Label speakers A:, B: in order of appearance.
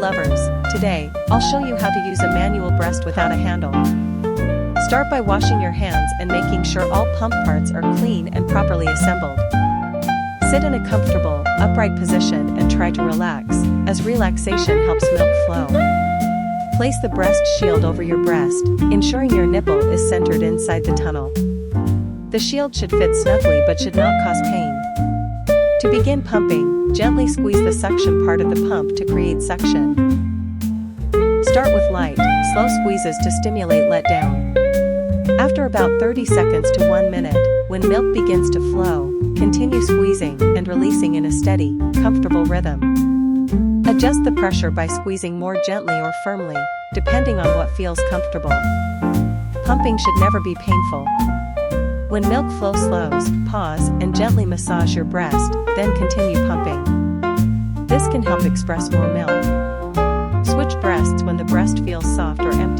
A: lovers, today, I'll show you how to use a manual breast without a handle. Start by washing your hands and making sure all pump parts are clean and properly assembled. Sit in a comfortable, upright position and try to relax, as relaxation helps milk flow. Place the breast shield over your breast, ensuring your nipple is centered inside the tunnel. The shield should fit snugly but should not cause pain. To begin pumping, gently squeeze the suction part of the pump to create suction. Start with light, slow squeezes to stimulate letdown. After about 30 seconds to 1 minute, when milk begins to flow, continue squeezing and releasing in a steady, comfortable rhythm. Adjust the pressure by squeezing more gently or firmly, depending on what feels comfortable. Pumping should never be painful. When milk flow slows, pause and gently massage your breast, then continue pumping. This can help express more milk. Switch breasts when the breast feels soft or empty.